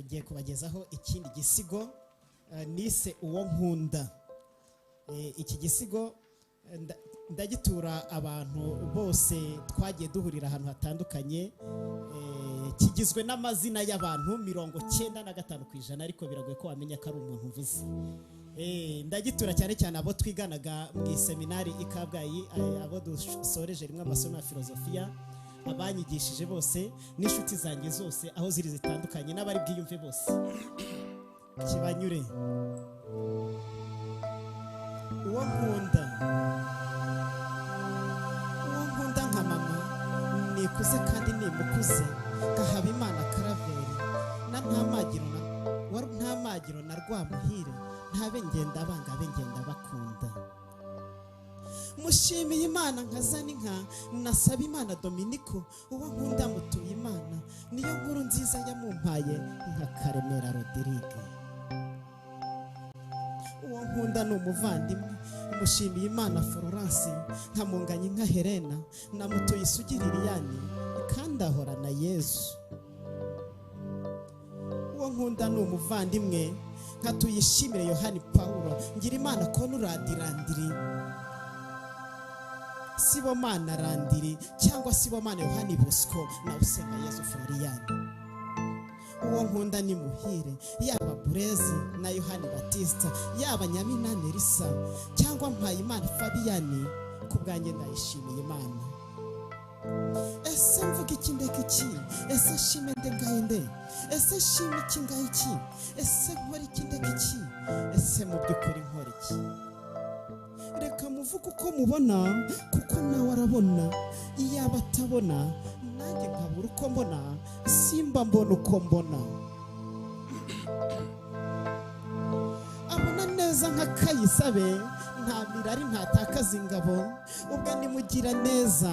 ngiye kubagezaho ikindi gisigo nise uwo nkunda. Iki gisigo ndagitura abantu bose twagiye duhurira ahantu hatandukanye, kigizwe n'amazina y'abantu 95% ariko biragoye ko wamenya ko ari umuntu mvuze. Ndagitura cyane cyane abo twiganaga mu seminari ikabwayi, abo dusoreje rimwe amasomo ya filozofiya, abanyigishije bose n'inshuti zanjye zose aho ziri zitandukanye n'abari bwiyumve bose kibanyure. Uwo nkunda nka mama nikuze kandi nimukuze, kahaba Imana Karaveri na ntamagiro na Rwamuhire, ntabe ngenda banga be ngenda bakunda. Mushimiye Imana nkazana inka, nasaba Imana Dominiko, uwo nkunda mutuye Imana, niyo nkuru nziza yamumpaye nka Karemera Rodrigue. Uwo nkunda ni umuvandimwe, mushimiye Imana Florence, nkamunganye nka Helena, namutuye Isugi Liliane kandi ahorana Yesu. Uwo nkunda ni umuvandimwe, nkatuyishimire Yohani Paulo, ngira Imana Konuradirandiri, Sibomana Randiri cyangwa Sibomana Yohani Bosco na Usenga Yesu Floriane. Uwo nkunda ni Muhire, yaba Burezi na Yohani Batista, yaba Nyaminani Elisa cyangwa Mpayimana Fabiani, kubwanjye ndayishimiye Imana. Ese mvuga iki ndeka iki? Ese shime ndengaye nde? Ese shime iki ngaye iki? Ese nkora iki ndeka iki? Ese mu by'ukuri nkora iki? Reka muvuge uko mubona, kuko nawe arabona. Iyaba atabona nanjye nkabura uko mbona, simba mbona uko mbona. Abona neza nka Kayisabe, nta mirari ntatakaza ingabo, ubwo nimugira neza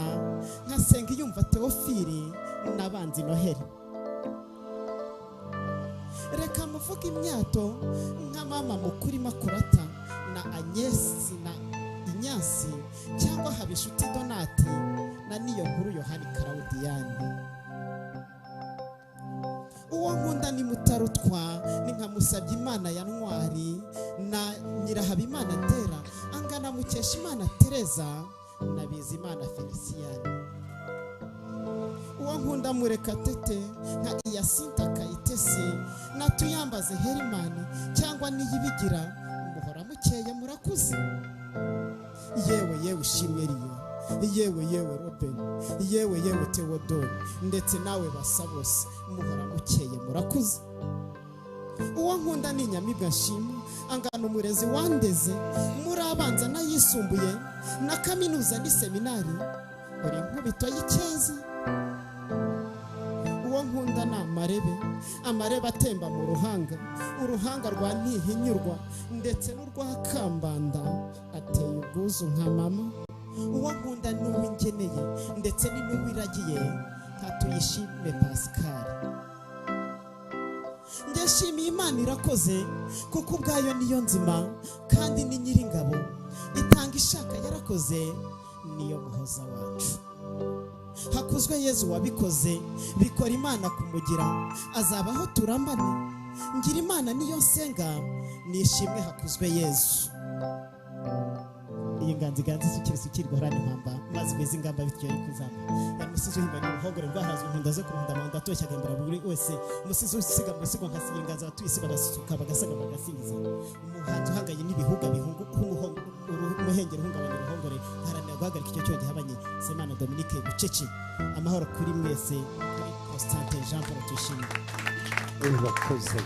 nkasenga yumva Teofili n'abanzi Noheli. Reka muvuge imyato nka mama mukuri Makurata na Agnesi na Inyasi, cyangwa Habishuti Donati na niyo nkuru Yohani Claudiyani. Uwo nkunda ni Mutarutwa, ni nka Musabyimana ya Ntwari na Nyirahabimana Tera, angana Mukeshimana Tereza na Bizimana Feliciane. Uwo nkunda Murekatete nka Iyasinta Kayitesi na Tuyambaze Herimani, cyangwa Niyibigira muhora mukeye murakuze. Yewe Ushimwe Riyo, yewe Robin, yewe Theodore, ndetse nawe basa bose muhora mukeye murakuze. Uwo nkunda ni Nyamibwa Nshima, angana umurezi wandeze muri abanza n'ayisumbuye na kaminuza ni seminari, uri nkubito y'Icyeza. Uwo nkunda ni Amarebe atemba mu ruhanga, uruhanga rwa Ntihinyurwa ndetse n'urwa Kambanda, ateye ubwuzu nka mama. Uwo nkunda ni uw'ingeneye ndetse ni n'uwiragiye, nkatuyishime Pascal. Ndashimiye Imana irakoze, kuko ubwayo niyo nzima kandi ni Nyiringabo, itanga ishaka yarakoze, niyo muhoza wacu. Hakuzwe Yezu wabikoze, bikora Imana kumugira, azabaho turambane. Ngira Imana niyo nsenga, nishimwe hakuzwe Yezu. Iyi nganzi sukirwa horana impamba, maze kwezi ingamba bityo kwizana. Yamusize himbanye uruhogore rwaharazwe nkunda zo kurunda manda atoshya gambira buri wese, musize usiga musigo nkasiga inganzi batuyisiga basuka bagasaga bagasingiza. Umuhanzi uhangaye n'ibihuga bihungu umuhengero uhungabanya uruhogore, haranira guhagarika icyo cyo gihabanye. Semana Dominique Bucece, amahoro kuri mwese. Constante Jean Paul Tuyishime. Urakoze.